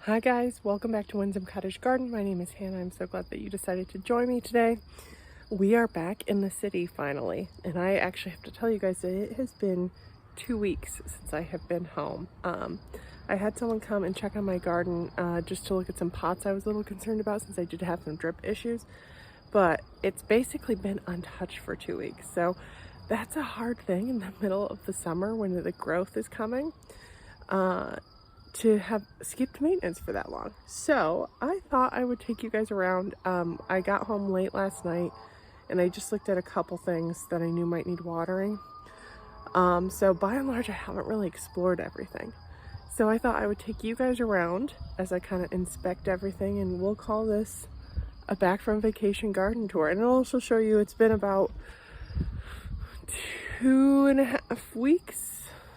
Hi guys, welcome back to Winsome Cottage Garden. My name is Hannah. I'm so glad that you decided to join me today. We are back in the city finally, and I actually have to tell you guys that it has been 2 weeks since I have been home. I had someone come and check on my garden just to look at some pots I was a little concerned about since I did have some drip issues, but it's basically been untouched for 2 weeks. So that's a hard thing in the middle of the summer when the growth is coming. To have skipped maintenance for that long. So I thought I would take you guys around. I got home late last night and I just looked at a couple things that I knew might need watering. So by and large, I haven't really explored everything. So I thought I would take you guys around as I kind of inspect everything, and we'll call this a back from vacation garden tour. And I'll also show you it's been about 2.5 weeks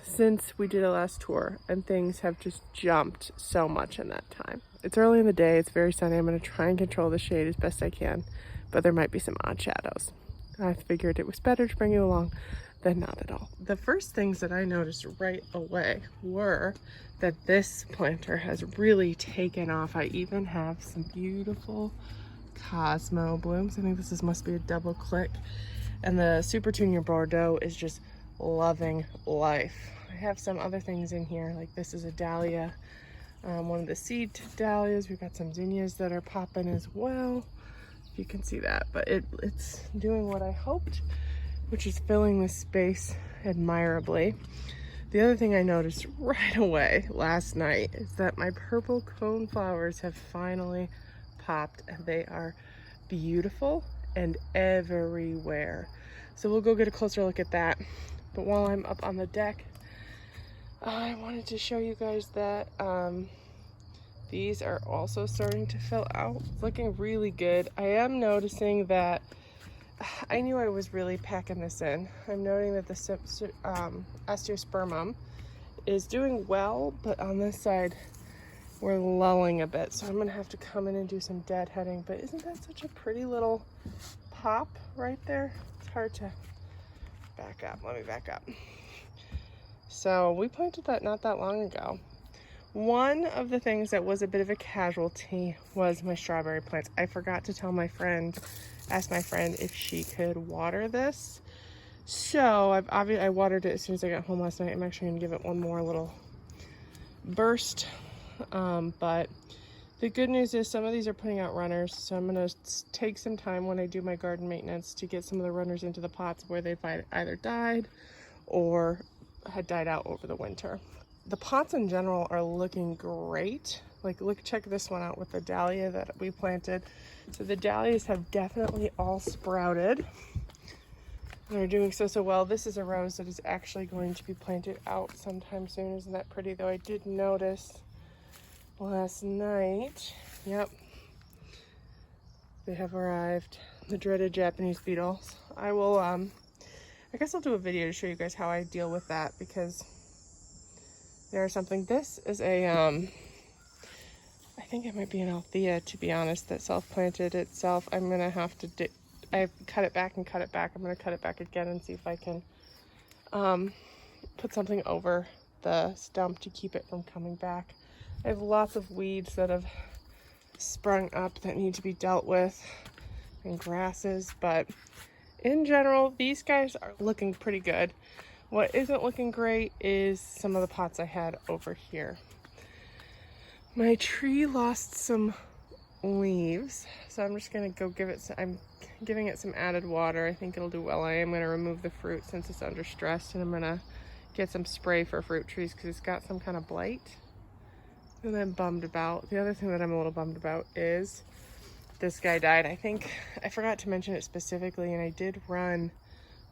since we did a last tour, and things have just jumped so much in that time. It's early in the day, it's very sunny. I'm going to try and control the shade as best I can, but there might be some odd shadows. I figured it was better to bring you along than not at all. The first things that I noticed right away were that this planter has really taken off. I even have some beautiful Cosmo blooms. I think this must be a double click, and the Super Tunia Bordeaux is just loving life. I have some other things in here, like this is a dahlia, one of the seed dahlias. We've got some zinnias that are popping as well, if you can see that, but it's doing what I hoped, which is filling this space admirably. The other thing I noticed right away last night is that my purple cone flowers have finally popped, and they are beautiful and everywhere. So we'll go get a closer look at that. But while I'm up on the deck, I wanted to show you guys that these are also starting to fill out, looking really good. I am noticing that I knew I was really packing this in. I'm noting that the osteospermum is doing well, but on this side we're lulling a bit, so I'm gonna have to come in and do some deadheading. But isn't that such a pretty little pop right there? It's hard to back up. Let me back up. So we planted that not that long ago. One of the things that was a bit of a casualty was my strawberry plants. I forgot to tell my friend, ask my friend if she could water this. So I watered it as soon as I got home last night. I'm actually gonna give it one more little burst. But the good news is some of these are putting out runners. So I'm gonna take some time when I do my garden maintenance to get some of the runners into the pots where they've either died or had died out over the winter. The pots in general are looking great. Like, check this one out with the dahlia that we planted. So the dahlias have definitely all sprouted. They're doing so well. This is a rose that is actually going to be planted out sometime soon. Isn't that pretty? Though I did notice last night, yep, they have arrived, the dreaded Japanese beetles. I guess I'll do a video to show you guys how I deal with that, because there's something. This is a I think it might be an Althea, to be honest, that self-planted itself. I'm gonna have to I've cut it back and cut it back. I'm gonna cut it back again and see if I can put something over the stump to keep it from coming back. I have lots of weeds that have sprung up that need to be dealt with, and grasses, but in general, these guys are looking pretty good. What isn't looking great is some of the pots I had over here. My tree lost some leaves, so I'm just gonna go I'm giving it some added water. I think it'll do well. I am gonna remove the fruit since it's under stress, and I'm gonna get some spray for fruit trees because it's got some kind of blight that I'm bummed about. The other thing that I'm a little bummed about is this guy died. I think I forgot to mention it specifically, and I did run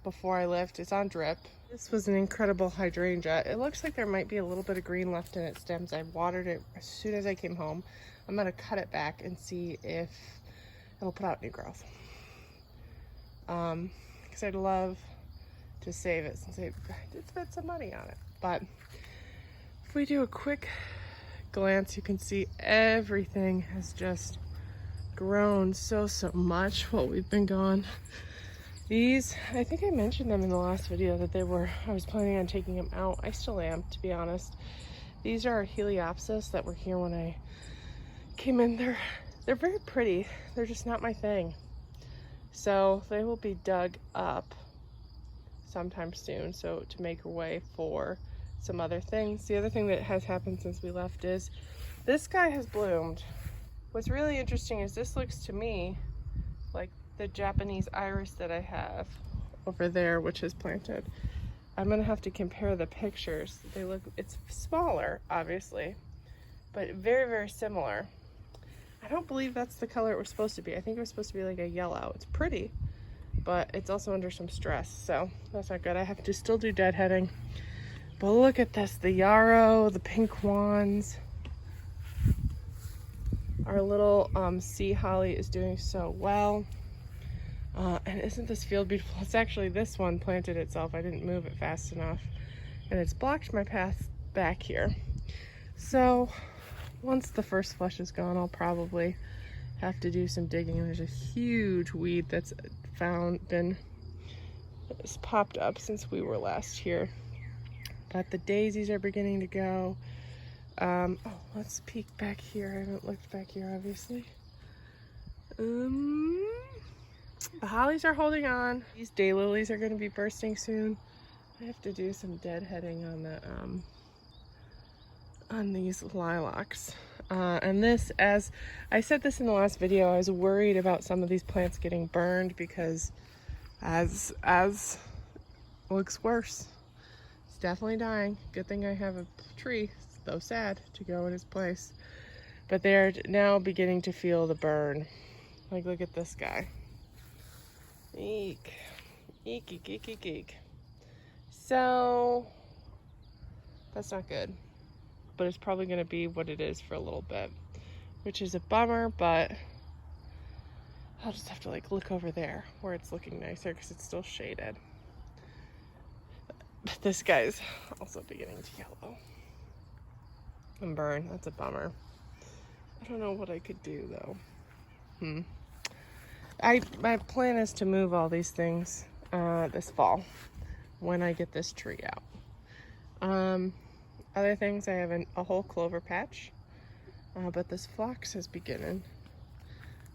before I left. It's on drip. This was an incredible hydrangea. It looks like there might be a little bit of green left in its stems. I watered it as soon as I came home. I'm gonna cut it back and see if it'll put out new growth. Because I'd love to save it since I did spend some money on it. But if we do a quick glance, you can see everything has just grown so much while we've been gone. These, I think I mentioned them in the last video that I was planning on taking them out. I still am, to be honest. These are Heliopsis that were here when I came in. They're very pretty. They're just not my thing. So they will be dug up sometime soon, so to make way for some other things. The other thing that has happened since we left is this guy has bloomed. What's really interesting is this looks to me like the Japanese iris that I have over there, which is planted. I'm gonna have to compare the pictures. It's smaller, obviously, but very, very similar. I don't believe that's the color it was supposed to be. I think it was supposed to be like a yellow. It's pretty, but it's also under some stress, so that's not good. I have to still do deadheading. But look at this, the yarrow, the pink wands. Our little sea holly is doing so well. And isn't this field beautiful? It's actually, this one planted itself. I didn't move it fast enough, and it's blocked my path back here. So once the first flush is gone, I'll probably have to do some digging. There's a huge weed that's it's popped up since we were last here. But the daisies are beginning to go. Oh, let's peek back here. I haven't looked back here, obviously. The hollies are holding on. These daylilies are going to be bursting soon. I have to do some deadheading on these lilacs. And this, as I said this in the last video, I was worried about some of these plants getting burned because as looks worse. It's definitely dying. Good thing I have a tree, though sad, to go in its place. But they're now beginning to feel the burn. Like, look at this guy. Eek. Eek, eek, eek, eek, eek. So, that's not good. But it's probably going to be what it is for a little bit, which is a bummer, but I'll just have to like look over there where it's looking nicer because it's still shaded. But this guy's also beginning to yellow and burn. That's a bummer. I don't know what I could do though. My plan is to move all these things this fall when I get this tree out. Other things, I have a whole clover patch, but this phlox is beginning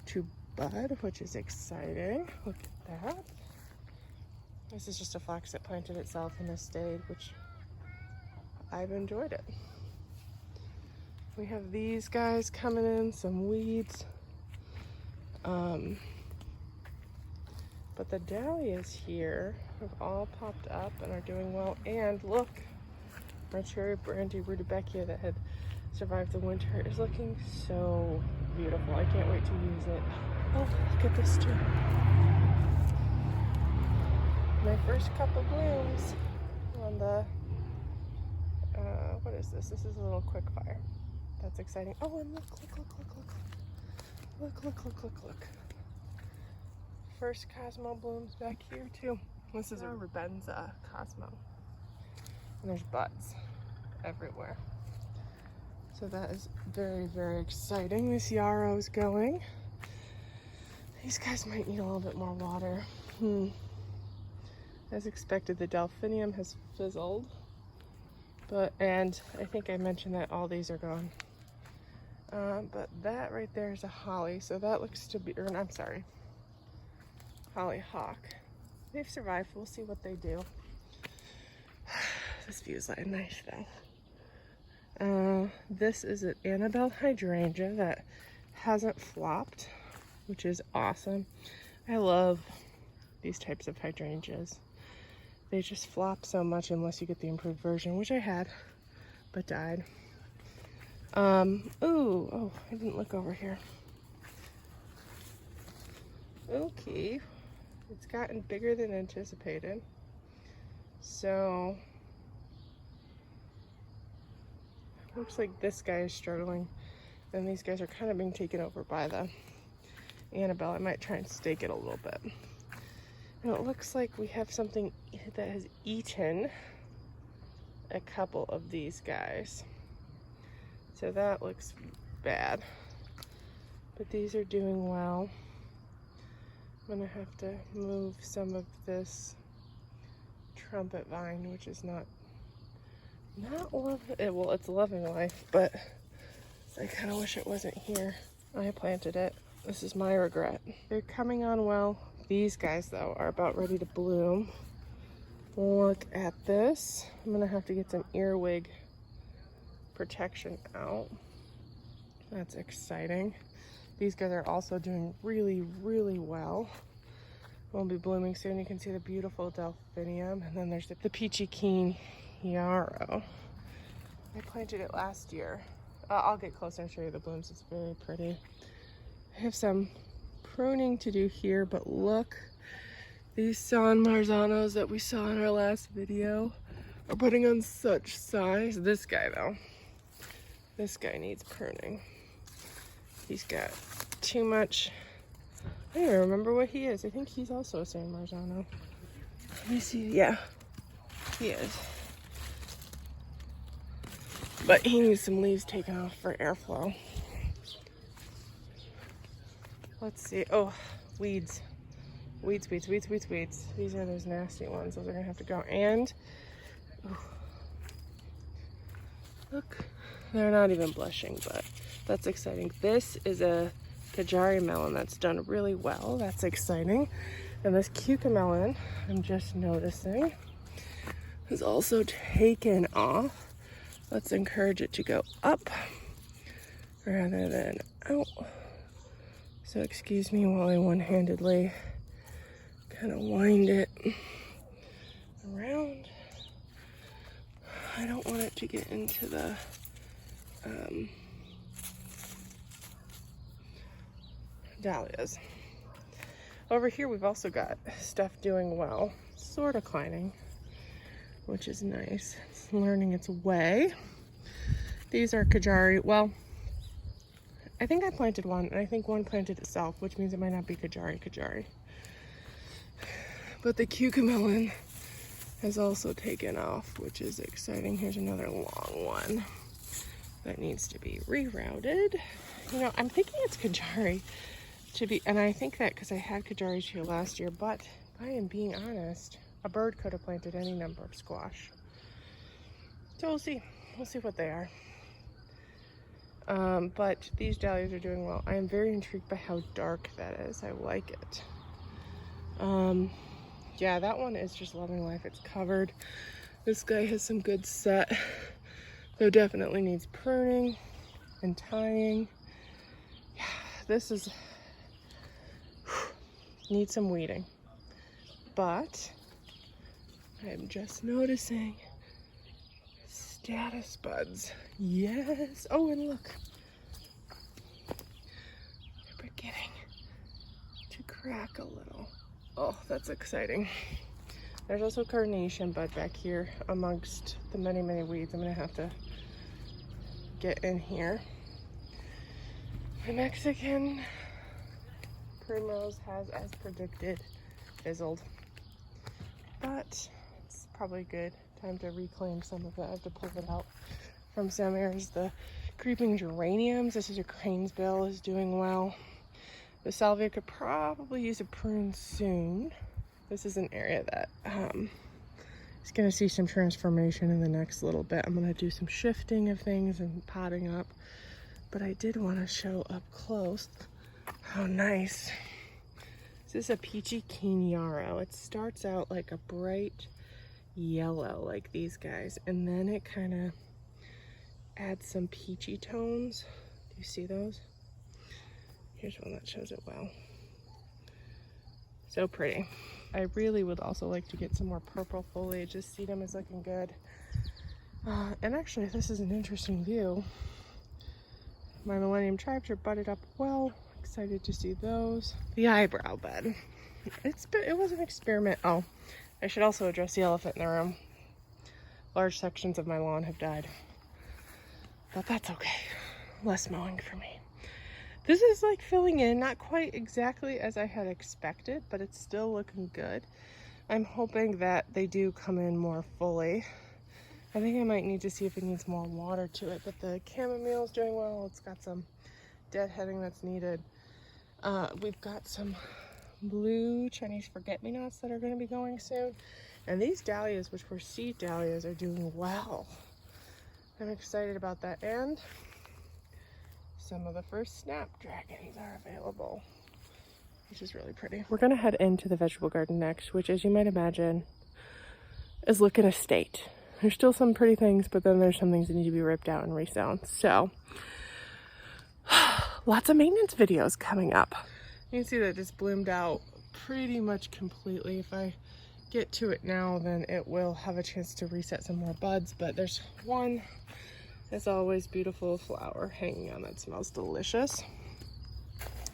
to bud, which is exciting. Look at that. This is just a phlox that planted itself and has stayed, which I've enjoyed it. We have these guys coming in, some weeds. But the dahlias here have all popped up and are doing well. And look, my cherry brandy rudbeckia that had survived the winter is looking so beautiful. I can't wait to use it. Oh, look at this too. My first couple blooms on the, what is this? This is a little quick fire. That's exciting. Oh, and look. Look. First Cosmo blooms back here too. This is a Rubenza Cosmo. And there's buds everywhere. So that is very, very exciting. This yarrow's going. These guys might need a little bit more water. As expected, the delphinium has fizzled. And I think I mentioned that all these are gone. But that right there is a holly. So that looks to be, I'm sorry, hollyhock. They've survived. We'll see what they do. This view is like nice though. This is an Annabelle hydrangea that hasn't flopped, which is awesome. I love these types of hydrangeas. They just flop so much unless you get the improved version, which I had, but died. Oh, I didn't look over here. Okay, it's gotten bigger than anticipated. So, looks like this guy is struggling, and these guys are kind of being taken over by the Annabelle. I might try and stake it a little bit. And it looks like we have something that has eaten a couple of these guys. So that looks bad. But these are doing well. I'm gonna have to move some of this trumpet vine, which is not Not love it. Well, it's loving life, but I kind of wish it wasn't here. I planted it. This is my regret. They're coming on well. These guys, though, are about ready to bloom. Look at this. I'm gonna have to get some earwig protection out. That's exciting. These guys are also doing really, really well. Will be blooming soon. You can see the beautiful delphinium, and then there's the peachy keen yarrow. I planted it last year. I'll get closer and show you the blooms. It's very pretty. I have some pruning to do here, but look, these San Marzanos that we saw in our last video are putting on such size. This guy, though, this guy needs pruning. He's got too much. I don't even remember what he is. I think he's also a San Marzano. Let me see. Yeah, he is. But he needs some leaves taken off for airflow. Let's see. Oh, weeds. Weeds. These are those nasty ones. Those are gonna have to go. And ooh, look, they're not even blushing, but that's exciting. This is a Kajari melon that's done really well. That's exciting. And this cucamelon, I'm just noticing, is also taken off. Let's encourage it to go up rather than out. So excuse me while I one-handedly kind of wind it around. I don't want it to get into the dahlias. Over here we've also got stuff doing well, sort of climbing, which is nice. It's learning its way. These are Kajari. Well, I think I planted one, and I think one planted itself, which means it might not be Kajari. But the cucamelon has also taken off, which is exciting. Here's another long one that needs to be rerouted. You know, I'm thinking it's Kajari to be, and I think that because I had Kajaris here last year, but if I am being honest, a bird could have planted any number of squash. So we'll see. We'll see what they are. But these dahlias are doing well. I am very intrigued by how dark that is. I like it. Yeah, that one is just loving life. It's covered. This guy has some good set, though definitely needs pruning and tying. Yeah, this is needs some weeding. But I'm just noticing status buds. Yes. Oh, and look. They're beginning to crack a little. Oh, that's exciting. There's also carnation bud back here amongst the many, many weeds. I'm gonna have to get in here. My Mexican primrose has, as predicted, fizzled. But it's probably good time to reclaim some of it. I have to pull it out from some areas. The creeping geraniums, this is a cranesbill, is doing well. The salvia could probably use a prune soon. This is an area that is going to see some transformation in the next little bit. I'm going to do some shifting of things and potting up. But I did want to show up close how nice. This is a peachy keen yarrow. It starts out like a bright yellow like these guys, and then it kind of adds some peachy tones. Do you see those? Here's one that shows it well. So pretty. I really would also like to get some more purple foliage. This sedum is looking good. And actually, this is an interesting view. My Millennium Tribes are budded up well. Excited to see those. The eyebrow bed. It was an experiment. Oh, I should also address the elephant in the room. Large sections of my lawn have died. But that's okay. Less mowing for me. This is like filling in, not quite exactly as I had expected, but it's still looking good. I'm hoping that they do come in more fully. I think I might need to see if it needs more water to it, but the chamomile is doing well. It's got some deadheading that's needed. We've got some blue Chinese forget-me-nots that are going to be going soon. And these dahlias, which were seed dahlias, are doing well. I'm excited about that. And some of the first snapdragons are available, which is really pretty. We're gonna head into the vegetable garden next, which, as you might imagine, is looking a state. There's still some pretty things, but then there's some things that need to be ripped out and resown. So lots of maintenance videos coming up. You can see that it's bloomed out pretty much completely. If I get to it now, then it will have a chance to reset some more buds, but there's one, as always, beautiful flower hanging on that smells delicious.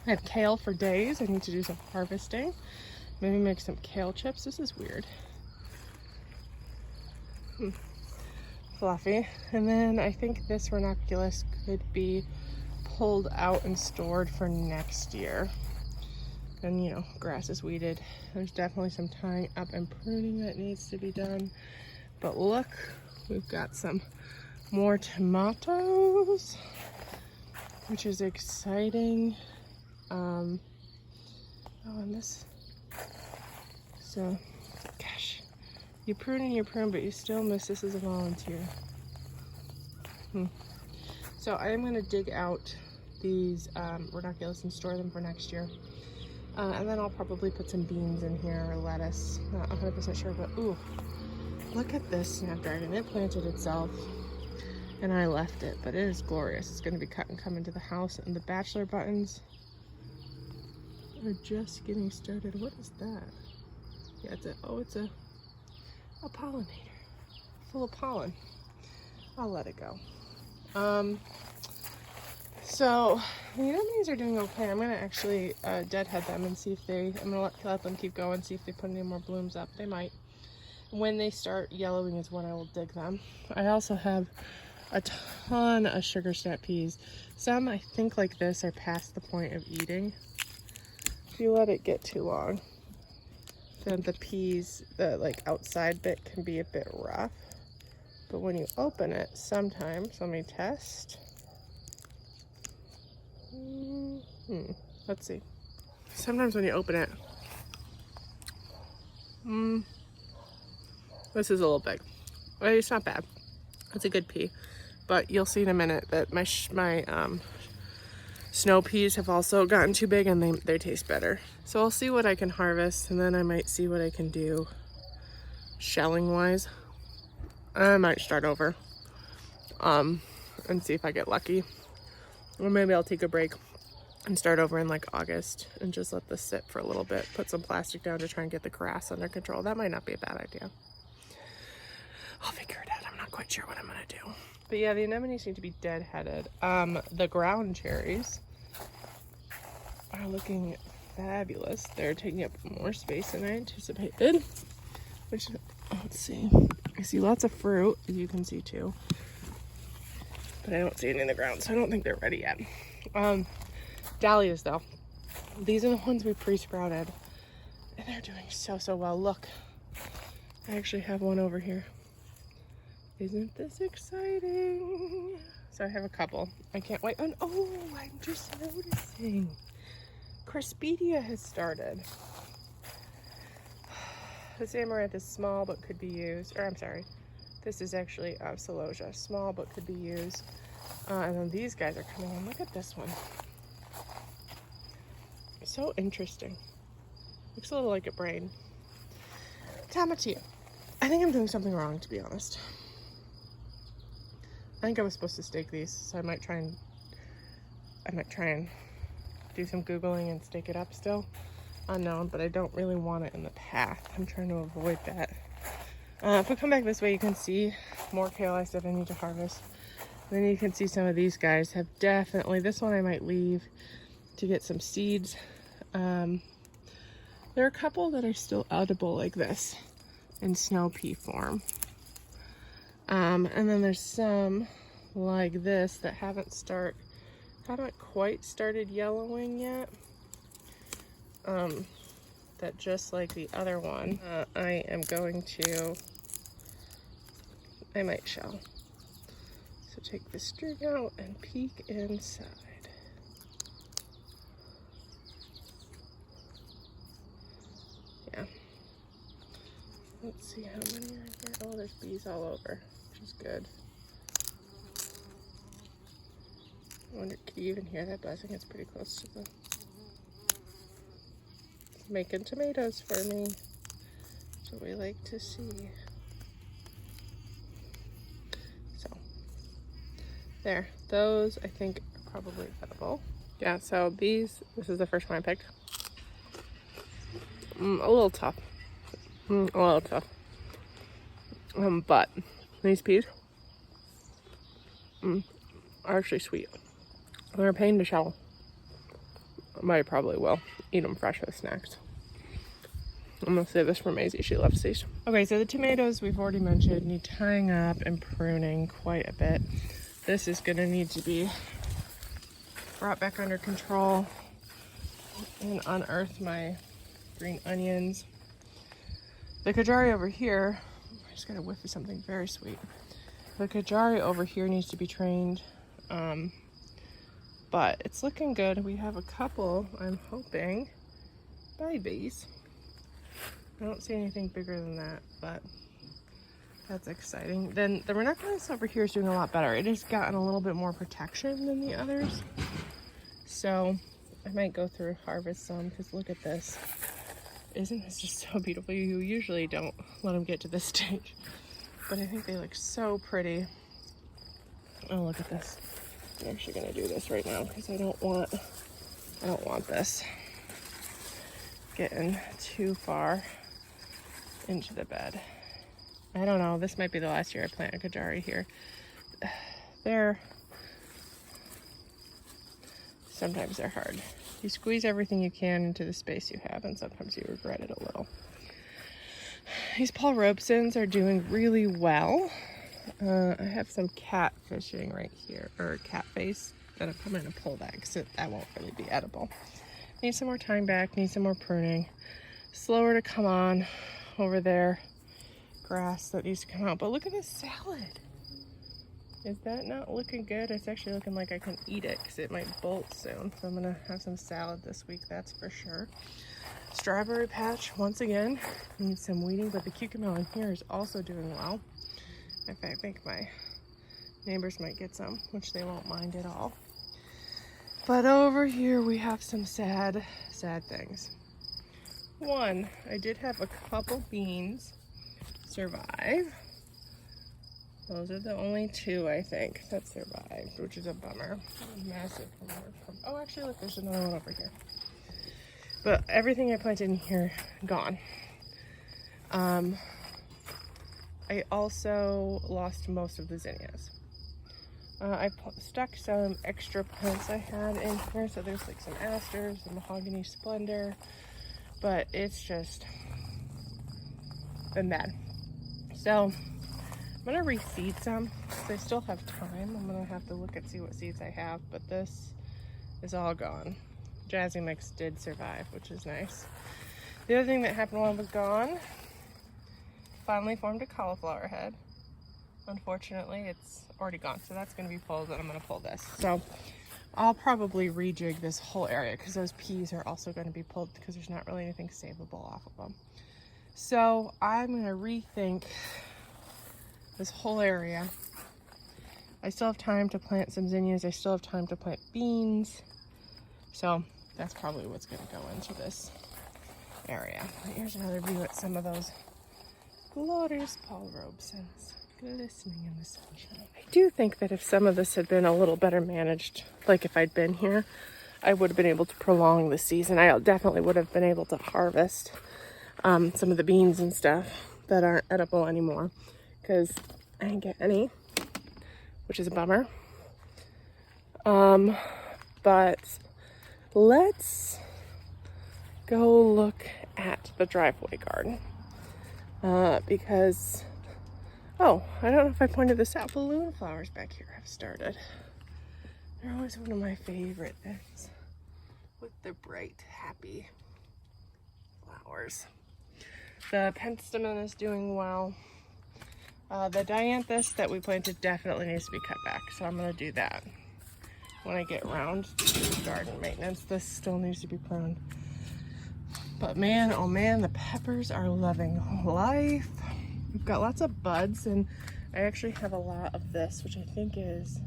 I have kale for days. I need to do some harvesting. Maybe make some kale chips. This is weird. Fluffy. And then I think this ranunculus could be pulled out and stored for next year. And you know, grass is weeded. There's definitely some tying up and pruning that needs to be done. But look, we've got some more tomatoes, which is exciting. Oh, and this, so gosh, you prune and you prune, but you still miss this as a volunteer. So I am going to dig out these ranunculus and store them for next year. And then I'll probably put some beans in here or lettuce. Not 100% sure, but ooh, look at this snapdragon. It planted itself and I left it, but it is glorious. It's going to be cut and come into the house, and the bachelor buttons are just getting started. What is that? Yeah, it's a pollinator full of pollen. I'll let it go. So the anemones are doing okay. I'm gonna actually deadhead them and see if I'm gonna let them keep going, see if they put any more blooms up. They might. When they start yellowing is when I will dig them. I also have a ton of sugar snap peas. Some, I think, like this, are past the point of eating. If you let it get too long, then the peas, the like outside bit, can be a bit rough. But when you open it, sometimes, let me test. Let's see. Sometimes when you open it, this is a little big. Well, it's not bad. It's a good pea, but you'll see in a minute that my snow peas have also gotten too big, and they taste better. So I'll see what I can harvest, and then I might see what I can do shelling wise. I might start over and see if I get lucky. Or maybe I'll take a break and start over in like August and just let this sit for a little bit. Put some plastic down to try and get the grass under control. That might not be a bad idea. I'll figure it out. I'm not quite sure what I'm gonna do. But yeah, the anemones seem to be deadheaded. The ground cherries are looking fabulous. They're taking up more space than I anticipated. Which, let's see. I see lots of fruit, as you can see too. But I don't see any in the ground, so I don't think they're ready yet. Dahlias, though. These are the ones we pre-sprouted. And they're doing so well. Look, I actually have one over here. Isn't this exciting? So I have a couple. I can't wait. And oh, I'm just noticing. Crispidia has started. This amaranth is small but could be used. Or I'm sorry. This is actually celosia. Small but could be used. And then these guys are coming in. Look at this one. So interesting. Looks a little like a brain. Tomatillo. I think I'm doing something wrong, to be honest. I think I was supposed to stake these, so I might try and do some Googling and stake it up still. Unknown, but I don't really want it in the path. I'm trying to avoid that. If we come back this way, you can see more kale I said I need to harvest. Then you can see some of these guys have definitely, this one I might leave to get some seeds. There are a couple that are still edible like this in snow pea form. And then there's some like this that haven't quite started yellowing yet. That just like the other one, I might shell. So take the string out and peek inside. Yeah. Let's see how many are here. Oh, there's bees all over, which is good. I wonder, can you even hear that buzzing? It's pretty close to the... It's making tomatoes for me. That's what we like to see. So, there. Those, I think, are probably edible. Yeah, so this is the first one I picked. A little tough. A little tough. But these peas are actually sweet. They're a pain to shell. I probably will eat them fresh as snacks. I'm gonna save this for Maisie. She loves these. Okay, so the tomatoes we've already mentioned need tying up and pruning quite a bit. This is gonna need to be brought back under control and unearth my green onions. The Kajari over here, I just got a whiff of something very sweet. The Kajari over here needs to be trained, but it's looking good. We have a couple, I'm hoping, babies. I don't see anything bigger than that, but that's exciting. Then the ranunculus over here is doing a lot better. It has gotten a little bit more protection than the others. So I might go through and harvest some, because look at this. Isn't this just so beautiful? You usually don't let them get to this stage, but I think they look so pretty. Oh, look at this. I'm actually gonna do this right now because I don't want this getting too far into the bed. I don't know, this might be the last year I plant a Kajari here. Sometimes they're hard. You squeeze everything you can into the space you have, and sometimes you regret it a little. These Paul Robesons are doing really well. I have some cat fishing right here, or cat face, that I'm going to pull that because that won't really be edible. Need some more time back, need some more pruning. Slower to come on over there. Grass that needs to come out. But look at this salad. Is that not looking good? It's actually looking like I can eat it because it might bolt soon. So I'm going to have some salad this week, that's for sure. Strawberry patch, once again, needs some weeding, but the cucumber in here is also doing well. In fact, I think my neighbors might get some, which they won't mind at all. But over here we have some sad, sad things. One, I did have a couple beans survive. Those are the only two, I think, that survived, which is a bummer. Massive bummer. Oh, actually, look, there's another one over here. But everything I planted in here, gone. I also lost most of the zinnias. I stuck some extra plants I had in here, so there's like some asters and mahogany splendor, but it's just been bad. So I'm gonna reseed some because I still have time. I'm gonna have to look and see what seeds I have, but this is all gone. Jazzy Mix did survive, which is nice. The other thing that happened while I was gone, finally formed a cauliflower head. Unfortunately, it's already gone, so that's going to be pulled, and I'm going to pull this. So I'll probably rejig this whole area because those peas are also going to be pulled because there's not really anything savable off of them. So I'm going to rethink this whole area. I still have time to plant some zinnias. I still have time to plant beans. So that's probably what's going to go into this area. Here's another view at some of those glorious Paul Robesons glistening in the sunshine. I do think that if some of this had been a little better managed, like if I'd been here, I would have been able to prolong the season. I definitely would have been able to harvest some of the beans and stuff that aren't edible anymore because I didn't get any, which is a bummer. But let's go look at the driveway garden. Because, oh, I don't know if I pointed this out, balloon flowers back here have started. They're always one of my favorite things with the bright, happy flowers. The penstemon is doing well. The dianthus that we planted definitely needs to be cut back, so I'm going to do that when I get around to garden maintenance. This still needs to be pruned. But man, oh man, the peppers are loving life. We've got lots of buds, and I actually have a lot of this, which I think is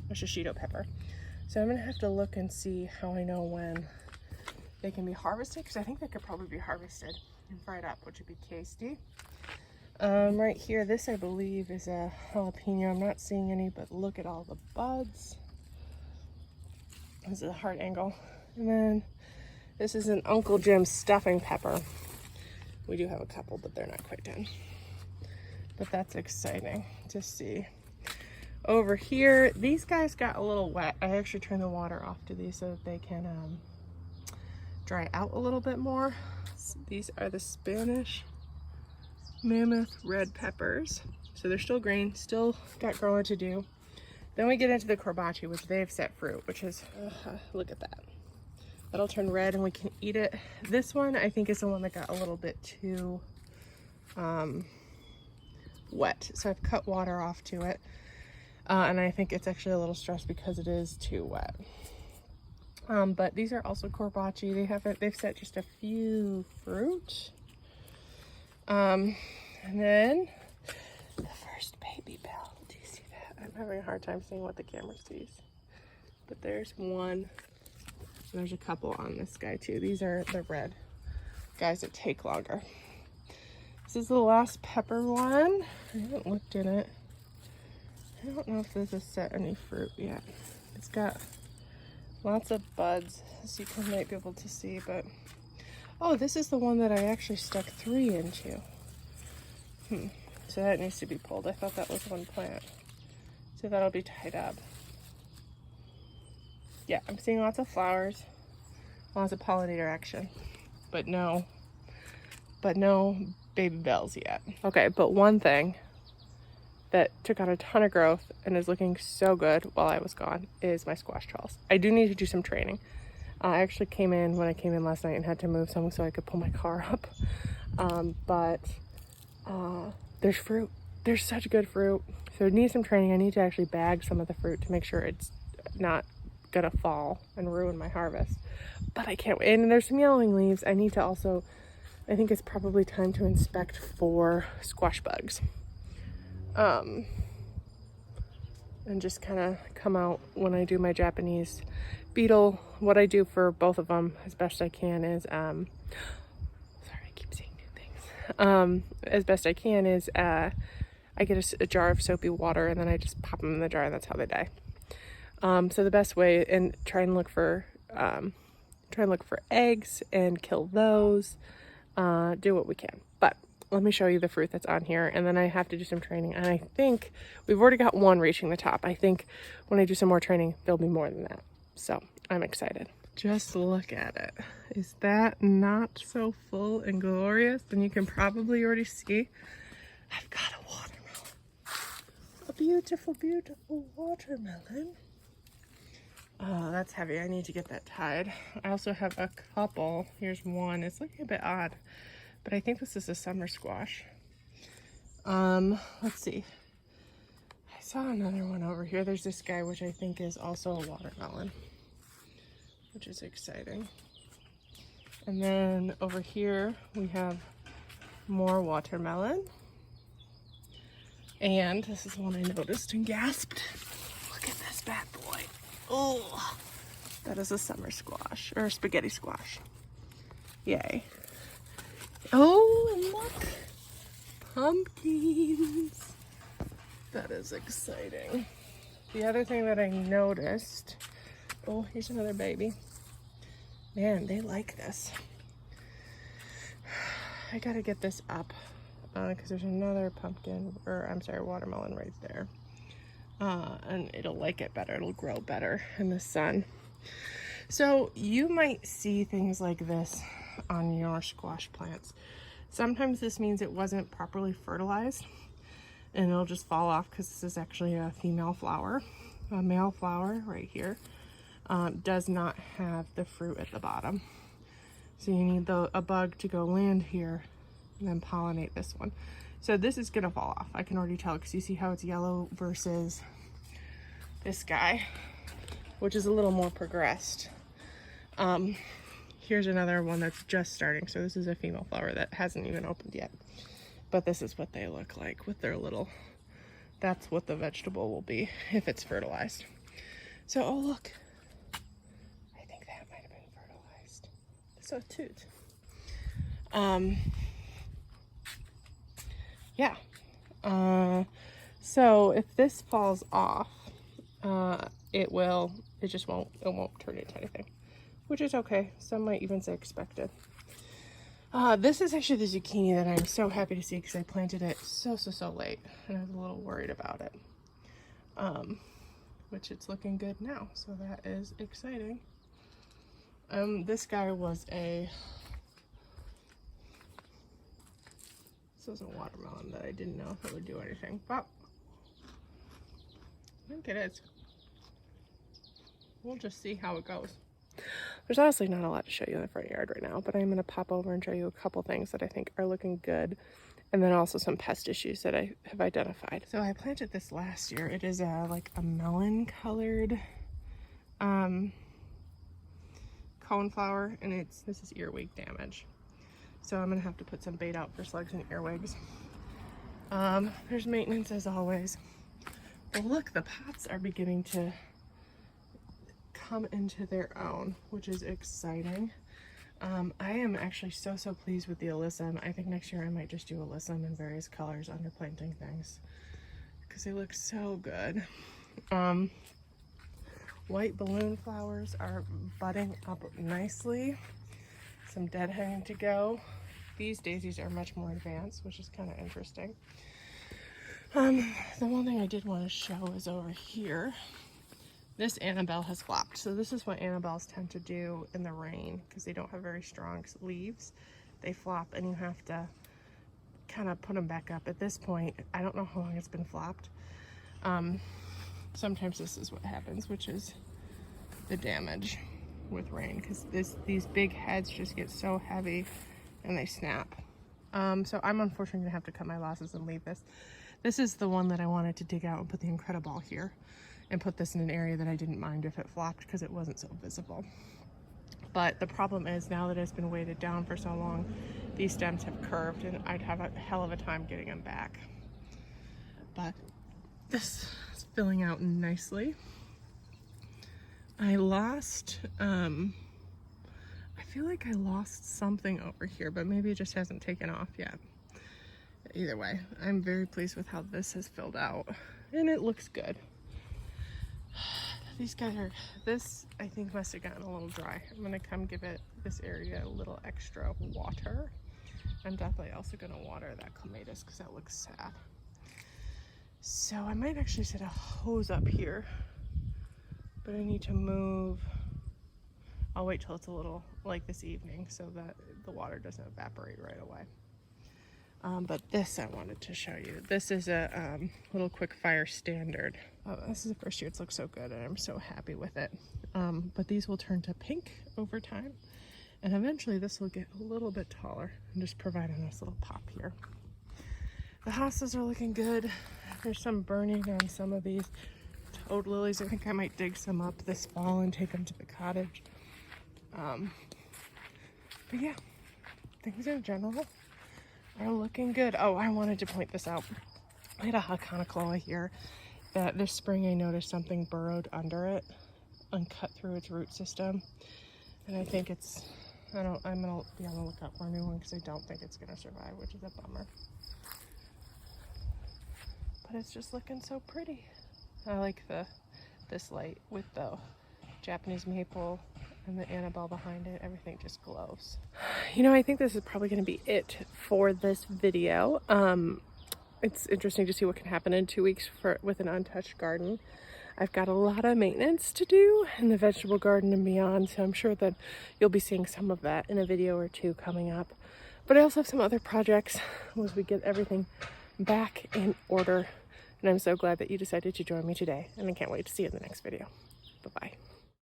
a shishito pepper. So I'm gonna have to look and see how I know when they can be harvested, because I think they could probably be harvested and fried up, which would be tasty. Right here, this I believe is a jalapeno. I'm not seeing any, but look at all the buds. This is a hard angle. And then this is an Uncle Jim's stuffing pepper. We do have a couple, but they're not quite done. But that's exciting to see. Over here, these guys got a little wet. I actually turned the water off to these so that they can dry out a little bit more. So these are the Spanish mammoth red peppers. So they're still green, still got growing to do. Then we get into the corbachi, which they have set fruit, which is, look at that. That'll turn red and we can eat it. This one I think is the one that got a little bit too wet. So I've cut water off to it. And I think it's actually a little stressed because it is too wet. But these are also corbachi. They've set just a few fruit. And then the first baby bell. Do you see that? I'm having a hard time seeing what the camera sees. But there's one. And there's a couple on this guy too. These are the red guys that take longer. This is the last pepper one. I haven't looked in it. I don't know if this has set any fruit yet. It's got lots of buds, as you might be able to see, but oh, this is the one that I actually stuck 3 into. So that needs to be pulled. I thought that was one plant. So that'll be tied up. Yeah, I'm seeing lots of flowers, lots of pollinator action, but no baby bells yet. Okay, but one thing that took on a ton of growth and is looking so good while I was gone is my squash trellis. I do need to do some training. I actually came in when I came in last night and had to move some so I could pull my car up. But there's fruit. There's such good fruit. So it needs some training. I need to actually bag some of the fruit to make sure it's not gonna fall and ruin my harvest. But I can't wait. And there's some yellowing leaves. I need to also, I think it's probably time to inspect for squash bugs. And just kind of come out when I do my Japanese beetle. What I do for both of them as best I can is, sorry, I keep saying new things. As best I can is, I get a jar of soapy water and then I just pop them in the jar and that's how they die. So the best way, and try and look for eggs and kill those, do what we can. But let me show you the fruit that's on here, and then I have to do some training. And I think we've already got one reaching the top. I think when I do some more training, there'll be more than that. So I'm excited. Just look at it. Is that not so full and glorious? And you can probably already see I've got a watermelon. A beautiful, beautiful watermelon. Oh, that's heavy. I need to get that tied. I also have a couple. Here's one. It's looking a bit odd, but I think this is a summer squash. Let's see. I saw another one over here. There's this guy, which I think is also a watermelon, which is exciting. And then over here, we have more watermelon. And this is one I noticed and gasped. Look at this bad boy. Oh, that is a summer squash, or spaghetti squash. Yay. Oh, and look, pumpkins. That is exciting. The other thing that I noticed, oh, here's another baby. Man, they like this. I gotta get this up because there's another pumpkin, or I'm sorry, watermelon right there. And it'll like it better. It'll grow better in the sun. So you might see things like this on your squash plants. Sometimes this means it wasn't properly fertilized and it'll just fall off because this is actually a female flower. A male flower right here does not have the fruit at the bottom. So you need a bug to go land here and then pollinate this one. So this is gonna fall off. I can already tell because you see how it's yellow versus this guy, which is a little more progressed. Here's another one that's just starting. So this is a female flower that hasn't even opened yet. But this is what they look like with their little, that's what the vegetable will be if it's fertilized. So, oh look, I think that might have been fertilized. So toot. Yeah. So if this falls off, it just won't turn into anything, which is okay. Some might even say expected. This is actually the zucchini that I'm so happy to see because I planted it so late and I was a little worried about it. Which it's looking good now, so that is exciting. This guy was this was a watermelon that I didn't know if it would do anything, but I think it is. We'll just see how it goes. There's honestly not a lot to show you in the front yard right now, but I'm going to pop over and show you a couple things that I think are looking good, and then also some pest issues that I have identified. So I planted this last year. It is like a melon colored coneflower, and this is earwig damage. So I'm gonna have to put some bait out for slugs and earwigs. There's maintenance as always. But look, the pots are beginning to come into their own, which is exciting. I am actually so pleased with the alyssum. I think next year I might just do alyssum in various colors under planting things because they look so good. White balloon flowers are budding up nicely. Some deadheading to go. These daisies are much more advanced, which is kind of interesting. The one thing I did want to show is over here. This Annabelle has flopped. So this is what Annabelles tend to do in the rain because they don't have very strong leaves. They flop and you have to kind of put them back up. At this point, I don't know how long it's been flopped. Sometimes this is what happens, which is the damage with rain because these big heads just get so heavy and they snap. So I'm unfortunately gonna have to cut my losses and leave this. This is the one that I wanted to dig out and put the Incrediball here and put this in an area that I didn't mind if it flopped because it wasn't so visible. But the problem is now that it's been weighted down for so long, these stems have curved and I'd have a hell of a time getting them back. But this is filling out nicely. I lost, I feel like I lost something over here, but maybe it just hasn't taken off yet. Either way, I'm very pleased with how this has filled out and it looks good. These guys are, this I think must have gotten a little dry. I'm gonna come give this area a little extra water. I'm definitely also gonna water that clematis because that looks sad. So I might actually set a hose up here, but I need to move. I'll wait till it's a little like this evening so that the water doesn't evaporate right away. But this I wanted to show you. This is a little quick fire standard. This is the first year it's looked so good and I'm so happy with it. But these will turn to pink over time. And eventually this will get a little bit taller and just provide a nice little pop here. The hostas are looking good. There's some burning on some of these toad lilies. I think I might dig some up this fall and take them to the cottage. But yeah, things in general are looking good. Oh, I wanted to point this out. I had a Haconocloa here that this spring I noticed something burrowed under it and cut through its root system. And I think I'm gonna be on the lookout for a new one because I don't think it's gonna survive, which is a bummer. But it's just looking so pretty. I like this light with the Japanese maple and the Annabelle behind it. Everything just glows. You know, I think this is probably going to be it for this video. It's interesting to see what can happen in 2 weeks with an untouched garden. I've got a lot of maintenance to do in the vegetable garden and beyond, so I'm sure that you'll be seeing some of that in a video or two coming up. But I also have some other projects as we get everything back in order. And I'm so glad that you decided to join me today, and I can't wait to see you in the next video. Bye-bye.